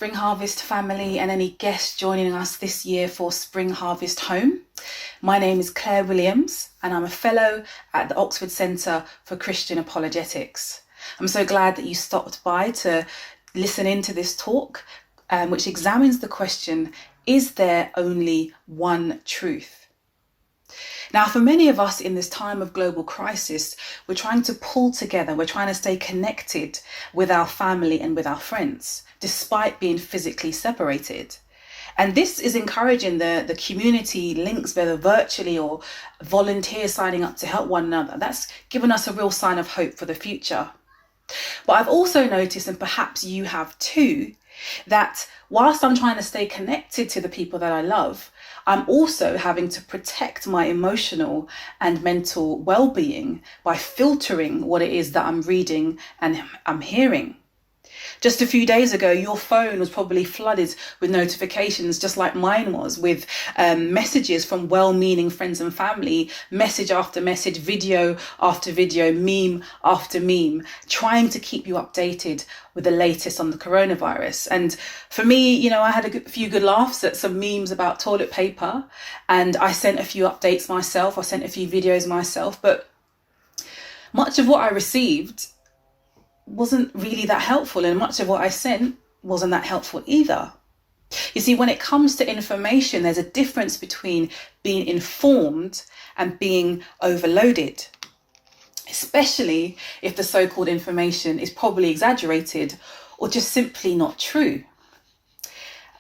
Spring Harvest family and any guests joining us this year for Spring Harvest Home. My name is Clare Williams and I'm a fellow at the Oxford Centre for Christian Apologetics. I'm so glad that you stopped by to listen into this talk, which examines the question, is there only one truth? Now, for many of us in this time of global crisis, we're trying to pull together, we're trying to stay connected with our family and with our friends, despite being physically separated. And this is encouraging the community links, whether virtually or volunteers signing up to help one another. That's given us a real sign of hope for the future. But I've also noticed, and perhaps you have too, that whilst I'm trying to stay connected to the people that I love, I'm also having to protect my emotional and mental well-being by filtering what it is that I'm reading and I'm hearing. Just a few days ago, your phone was probably flooded with notifications, just like mine was, with messages from well-meaning friends and family, message after message, video after video, meme after meme, trying to keep you updated with the latest on the coronavirus. And for me, I had a few good laughs at some memes about toilet paper, and I sent a few updates myself. I sent a few videos myself, but much of what I received wasn't really that helpful, and much of what I sent wasn't that helpful either. You see, when it comes to information, there's a difference between being informed and being overloaded, especially if the so-called information is probably exaggerated or just simply not true.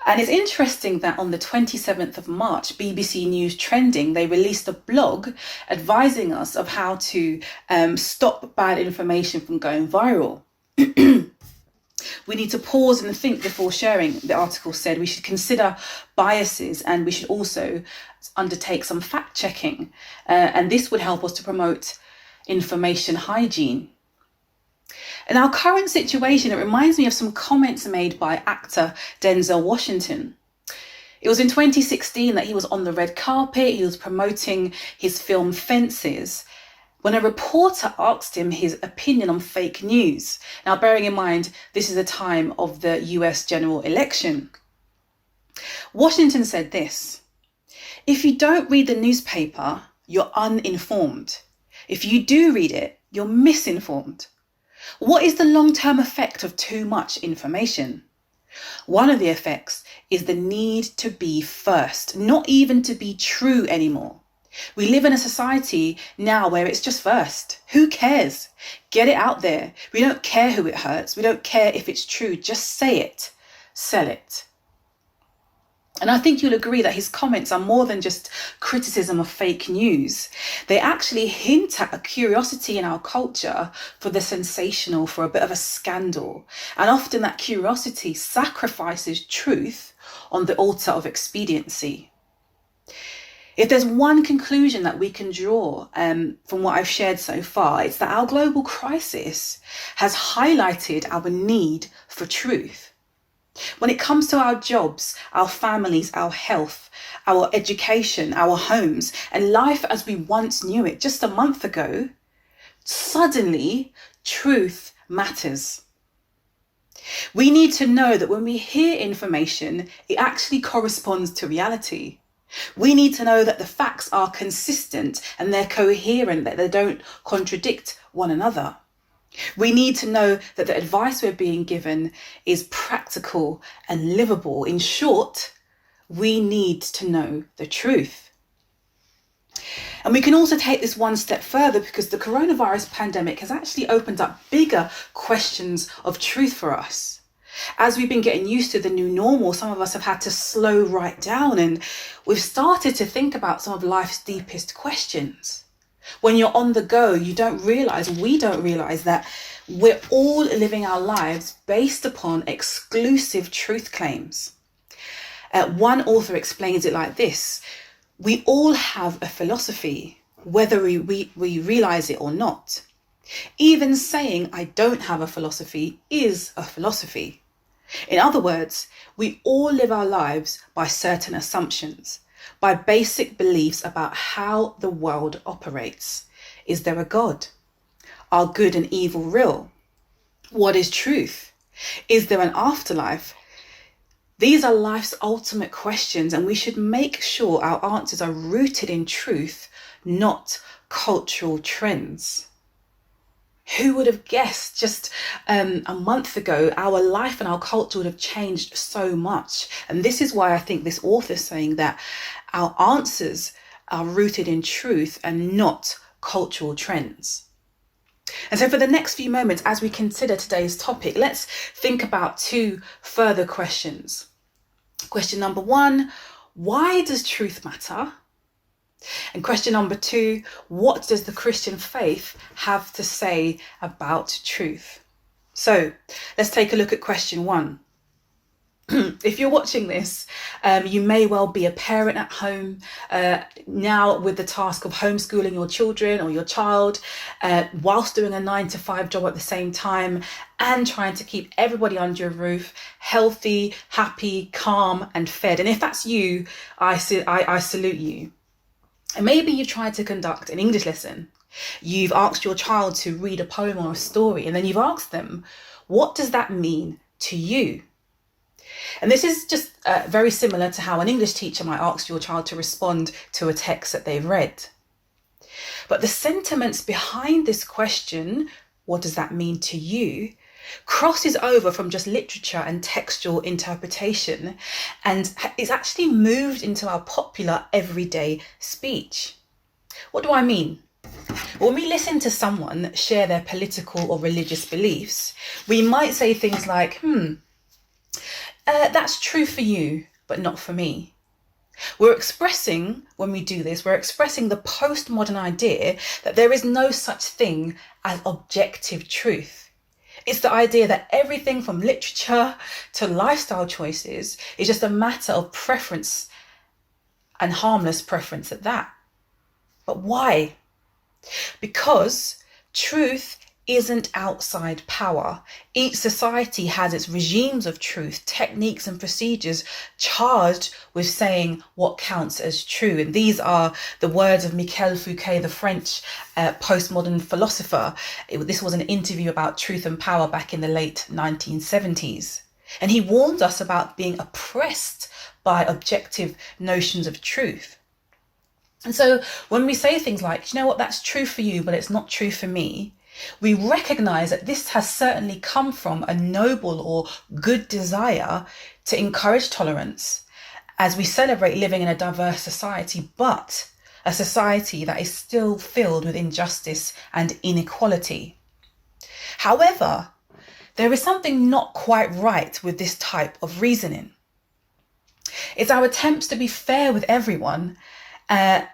And it's interesting that on the 27th of March, BBC News Trending, they released a blog advising us of how to stop bad information from going viral. We need to pause and think before sharing, the article said. We should consider biases and we should also undertake some fact checking. And this would help us to promote information hygiene. In our current situation, it reminds me of some comments made by actor Denzel Washington. It was in 2016 that he was on the red carpet, he was promoting his film Fences, when a reporter asked him his opinion on fake news. Now, bearing in mind, this is the time of the US general election. Washington said this: "If you don't read the newspaper, you're uninformed. If you do read it, you're misinformed. What is the long-term effect of too much information? One of the effects is the need to be first, not even to be true anymore. We live in a society now where it's just first. Who cares? Get it out there. We don't care who it hurts. We don't care if it's true. Just say it. Sell it." And I think you'll agree that his comments are more than just criticism of fake news. They actually hint at a curiosity in our culture for the sensational, for a bit of a scandal. And often that curiosity sacrifices truth on the altar of expediency. If there's one conclusion that we can draw from what I've shared so far, it's that our global crisis has highlighted our need for truth. When it comes to our jobs, our families, our health, our education, our homes, and life as we once knew it just a month ago, suddenly truth matters. We need to know that when we hear information, it actually corresponds to reality. We need to know that the facts are consistent and they're coherent, that they don't contradict one another. We need to know that the advice we're being given is practical and livable. In short, we need to know the truth. And we can also take this one step further, because the coronavirus pandemic has actually opened up bigger questions of truth for us. As we've been getting used to the new normal, some of us have had to slow right down, and we've started to think about some of life's deepest questions. When you're on the go, we don't realize that we're all living our lives based upon exclusive truth claims. One author explains it like this: we all have a philosophy, whether we realize it or not. Even saying I don't have a philosophy is a philosophy. In other words, we all live our lives by certain assumptions, by basic beliefs about how the world operates. Is there a God? Are good and evil real? What is truth? Is there an afterlife? These are life's ultimate questions, and we should make sure our answers are rooted in truth, not cultural trends. Who would have guessed just a month ago our life and our culture would have changed so much? And this is why I think this author is saying that our answers are rooted in truth and not cultural trends. And so for the next few moments, as we consider today's topic, let's think about two further questions. Question number one, why does truth matter? And question number two, what does the Christian faith have to say about truth? So let's take a look at question one. If you're watching this, you may well be a parent at home now with the task of homeschooling your children or your child whilst doing a 9-to-5 job at the same time and trying to keep everybody under your roof healthy, happy, calm and fed. And if that's you, I salute you. And maybe you've tried to conduct an English lesson. You've asked your child to read a poem or a story, and then you've asked them, what does that mean to you? And this is just very similar to how an English teacher might ask your child to respond to a text that they've read. But the sentiments behind this question, what does that mean to you, crosses over from just literature and textual interpretation and is actually moved into our popular everyday speech. What do I mean? When we listen to someone share their political or religious beliefs, we might say things like, that's true for you, but not for me. When we do this, we're expressing the postmodern idea that there is no such thing as objective truth. It's the idea that everything from literature to lifestyle choices is just a matter of preference, and harmless preference at that. But why? Because truth isn't outside power. Each society has its regimes of truth, techniques and procedures charged with saying what counts as true. And these are the words of Michel Foucault, the French postmodern philosopher. This was an interview about truth and power back in the late 1970s. And he warned us about being oppressed by objective notions of truth. And so when we say things like, you know what, that's true for you, but it's not true for me, we recognize that this has certainly come from a noble or good desire to encourage tolerance as we celebrate living in a diverse society, but a society that is still filled with injustice and inequality. However, there is something not quite right with this type of reasoning. It's our attempts to be fair with everyone and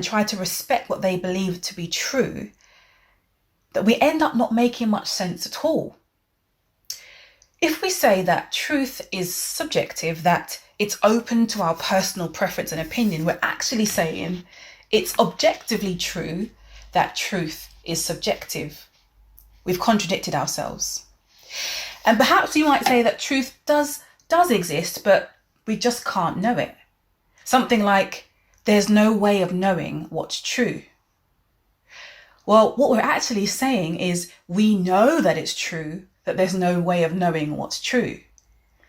try to respect what they believe to be true, that we end up not making much sense at all. If we say that truth is subjective, that it's open to our personal preference and opinion, we're actually saying it's objectively true that truth is subjective. We've contradicted ourselves. And perhaps we might say that truth does exist, but we just can't know it. Something like, there's no way of knowing what's true. Well, what we're actually saying is we know that it's true, that there's no way of knowing what's true.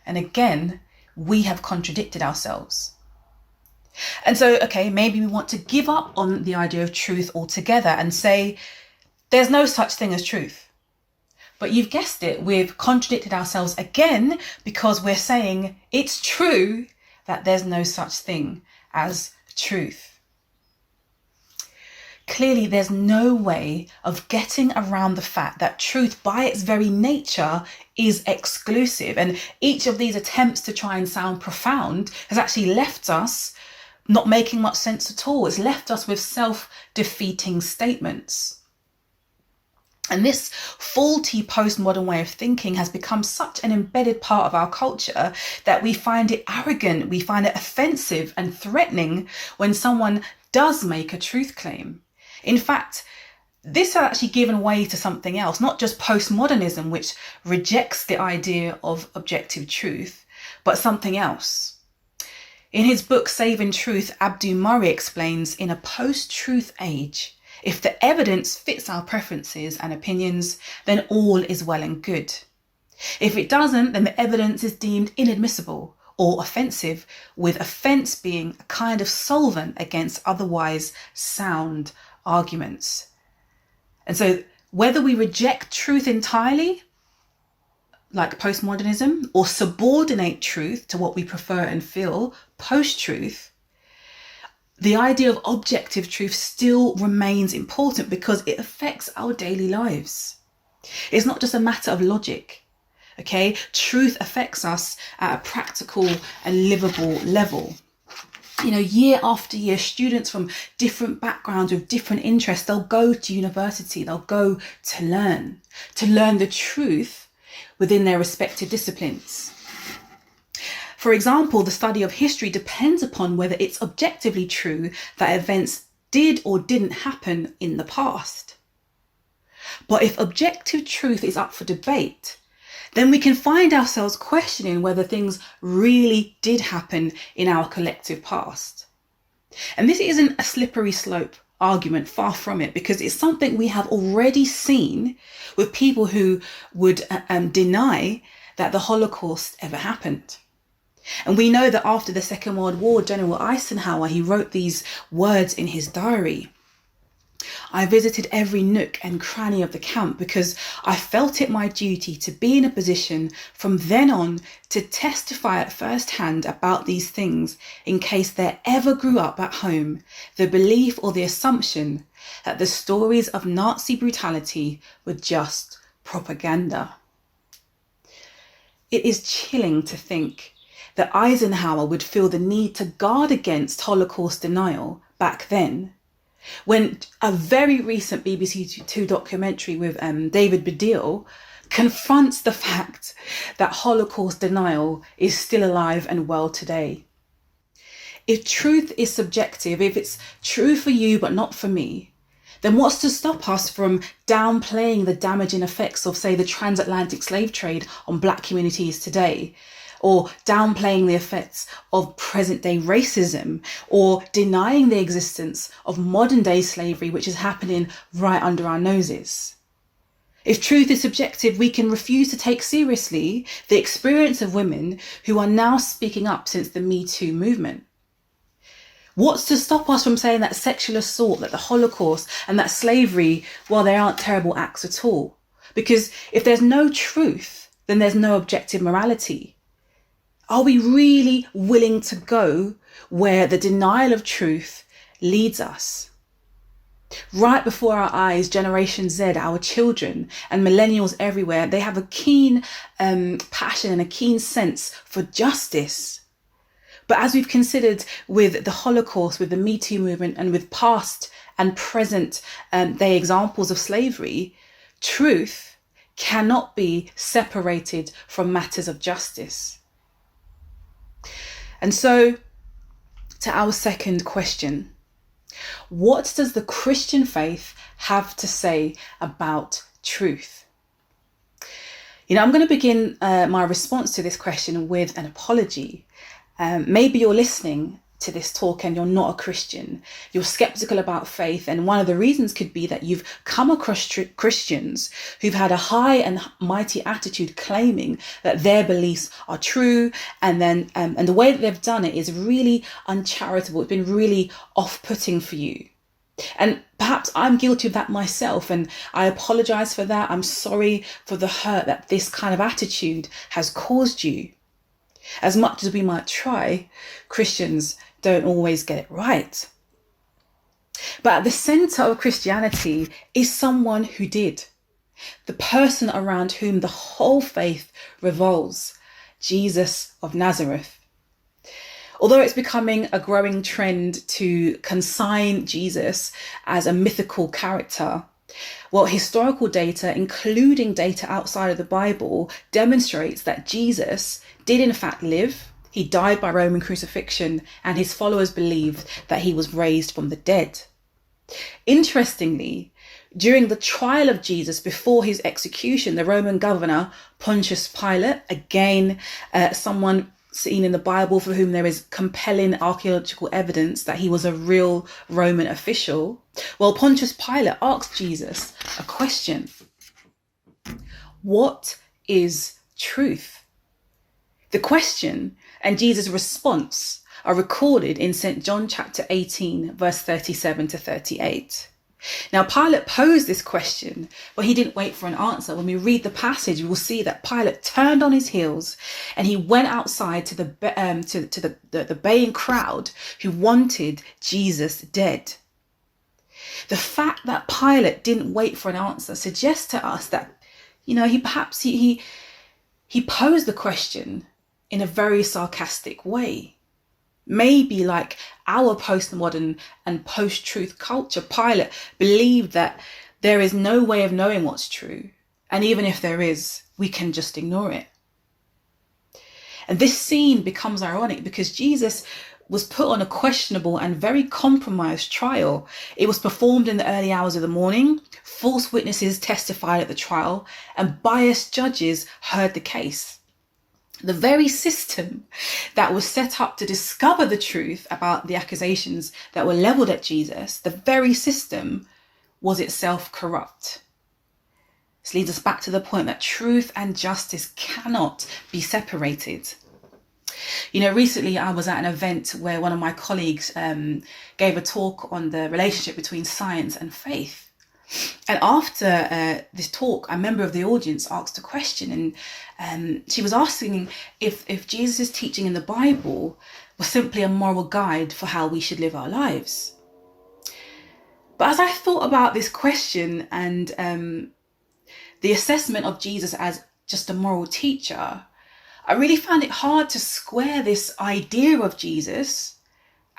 And again, we have contradicted ourselves. And so, okay, maybe we want to give up on the idea of truth altogether and say, there's no such thing as truth. But you've guessed it, we've contradicted ourselves again because we're saying it's true that there's no such thing as truth. Clearly, there's no way of getting around the fact that truth by its very nature is exclusive. And each of these attempts to try and sound profound has actually left us not making much sense at all. It's left us with self-defeating statements. And this faulty postmodern way of thinking has become such an embedded part of our culture that we find it arrogant, we find it offensive and threatening when someone does make a truth claim. In fact, this has actually given way to something else, not just postmodernism, which rejects the idea of objective truth, but something else. In his book, Saving Truth, Abdu Murray explains, in a post-truth age, if the evidence fits our preferences and opinions, then all is well and good. If it doesn't, then the evidence is deemed inadmissible or offensive, with offence being a kind of solvent against otherwise sound arguments. And so whether we reject truth entirely, like postmodernism, or subordinate truth to what we prefer and feel post-truth, the idea of objective truth still remains important because it affects our daily lives. It's not just a matter of logic, okay? Truth affects us at a practical and livable level. Year after year, students from different backgrounds with different interests, they'll go to university, they'll go to learn the truth within their respective disciplines. For example, the study of history depends upon whether it's objectively true that events did or didn't happen in the past. But if objective truth is up for debate, then we can find ourselves questioning whether things really did happen in our collective past. And this isn't a slippery slope argument, far from it, because it's something we have already seen with people who would deny that the Holocaust ever happened. And we know that after the Second World War, General Eisenhower, he wrote these words in his diary: "I visited every nook and cranny of the camp because I felt it my duty to be in a position from then on to testify at first hand about these things in case there ever grew up at home the belief or the assumption that the stories of Nazi brutality were just propaganda." It is chilling to think that Eisenhower would feel the need to guard against Holocaust denial back then, when a very recent BBC Two documentary with David Baddiel confronts the fact that Holocaust denial is still alive and well today. If truth is subjective, if it's true for you but not for me, then what's to stop us from downplaying the damaging effects of, say, the transatlantic slave trade on black communities today, or downplaying the effects of present-day racism, or denying the existence of modern-day slavery, which is happening right under our noses? If truth is subjective, we can refuse to take seriously the experience of women who are now speaking up since the Me Too movement. What's to stop us from saying that sexual assault, that the Holocaust and that slavery, well, they aren't terrible acts at all? Because if there's no truth, then there's no objective morality. Are we really willing to go where the denial of truth leads us? Right before our eyes, Generation Z, our children, and millennials everywhere, they have a keen passion and a keen sense for justice. But as we've considered with the Holocaust, with the Me Too movement, and with past and present day examples of slavery, truth cannot be separated from matters of justice. And so, to our second question, what does the Christian faith have to say about truth? I'm going to begin my response to this question with an apology. Maybe you're listening to this talk and you're not a Christian. You're skeptical about faith, and one of the reasons could be that you've come across Christians who've had a high and mighty attitude claiming that their beliefs are true, and the way that they've done it is really uncharitable. It's been really off-putting for you. And perhaps I'm guilty of that myself, and I apologize for that. I'm sorry for the hurt that this kind of attitude has caused you. As much as we might try, Christians don't always get it right. But at the center of Christianity is someone who did. The person around whom the whole faith revolves, Jesus of Nazareth. Although it's becoming a growing trend to consign Jesus as a mythical character, well, historical data, including data outside of the Bible, demonstrates that Jesus did in fact live. He died by Roman crucifixion, and his followers believed that he was raised from the dead. Interestingly, during the trial of Jesus before his execution, the Roman governor, Pontius Pilate, again, someone seen in the Bible for whom there is compelling archaeological evidence that he was a real Roman official. Well, Pontius Pilate asked Jesus a question. What is truth? The question and Jesus' response are recorded in St. John chapter 18, verse 37 to 38. Now, Pilate posed this question, but he didn't wait for an answer. When we read the passage, we will see that Pilate turned on his heels and he went outside to the baying crowd who wanted Jesus dead. The fact that Pilate didn't wait for an answer suggests to us that, he posed the question in a very sarcastic way. Maybe like our postmodern and post-truth culture, Pilate believed that there is no way of knowing what's true. And even if there is, we can just ignore it. And this scene becomes ironic because Jesus was put on a questionable and very compromised trial. It was performed in the early hours of the morning. False witnesses testified at the trial and biased judges heard the case. The very system that was set up to discover the truth about the accusations that were leveled at Jesus, the very system was itself corrupt. This leads us back to the point that truth and justice cannot be separated. Recently I was at an event where one of my colleagues gave a talk on the relationship between science and faith. And after this talk, a member of the audience asked a question, and she was asking if Jesus' teaching in the Bible was simply a moral guide for how we should live our lives. But as I thought about this question and the assessment of Jesus as just a moral teacher, I really found it hard to square this idea of Jesus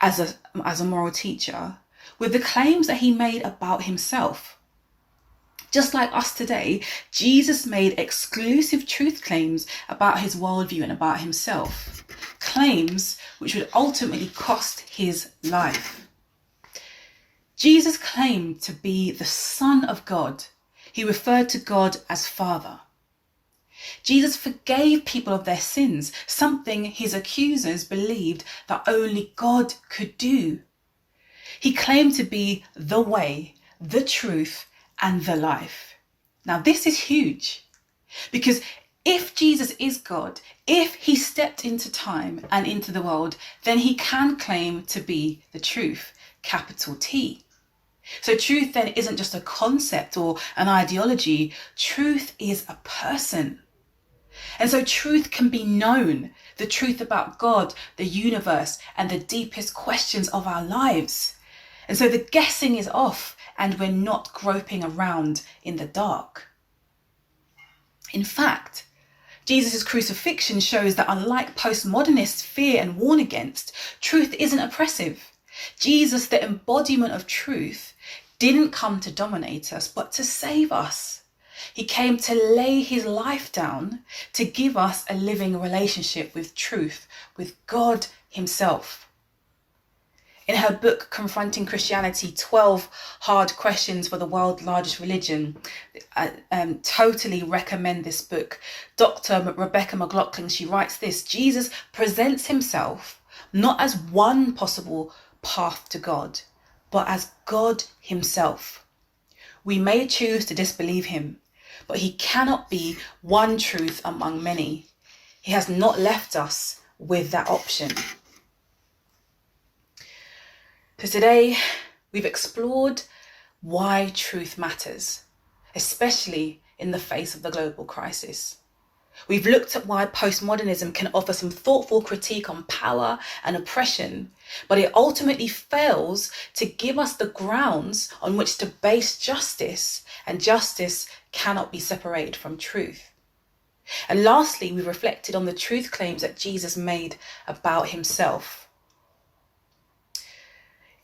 as a moral teacher with the claims that he made about himself. Just like us today, Jesus made exclusive truth claims about his worldview and about himself, claims which would ultimately cost his life. Jesus claimed to be the Son of God. He referred to God as Father. Jesus forgave people of their sins, something his accusers believed that only God could do. He claimed to be the way, the truth, and the life. Now, this is huge because if Jesus is God, if he stepped into time and into the world, then he can claim to be the truth, capital T. So truth then isn't just a concept or an ideology. Truth is a person. And so truth can be known, the truth about God, the universe, and the deepest questions of our lives. And so the guessing is off and we're not groping around in the dark. In fact, Jesus' crucifixion shows that unlike postmodernists fear and warn against, truth isn't oppressive. Jesus, the embodiment of truth, didn't come to dominate us, but to save us. He came to lay his life down to give us a living relationship with truth, with God himself. In her book, Confronting Christianity, 12 Hard Questions for the World's Largest Religion, I totally recommend this book. Dr. Rebecca McLaughlin, she writes this: Jesus presents himself not as one possible path to God, but as God himself. We may choose to disbelieve him, but he cannot be one truth among many. He has not left us with that option. So today we've explored why truth matters, especially in the face of the global crisis. We've looked at why postmodernism can offer some thoughtful critique on power and oppression, but it ultimately fails to give us the grounds on which to base justice, and justice cannot be separated from truth. And lastly, we reflected on the truth claims that Jesus made about himself.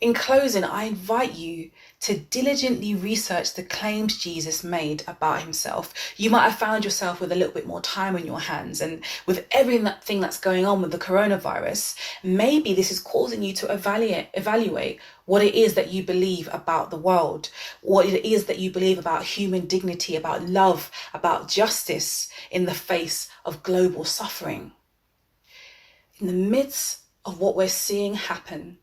In closing, I invite you to diligently research the claims Jesus made about himself. You might have found yourself with a little bit more time on your hands, and with everything that's going on with the coronavirus, maybe this is causing you to evaluate what it is that you believe about the world, what it is that you believe about human dignity, about love, about justice in the face of global suffering. In the midst of what we're seeing happen,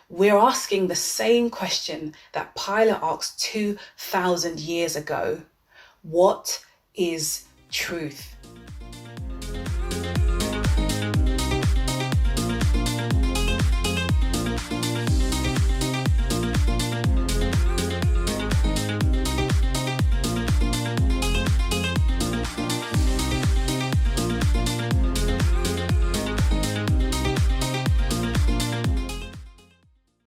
we're asking the same question that Pilate asked 2,000 years ago. What is truth?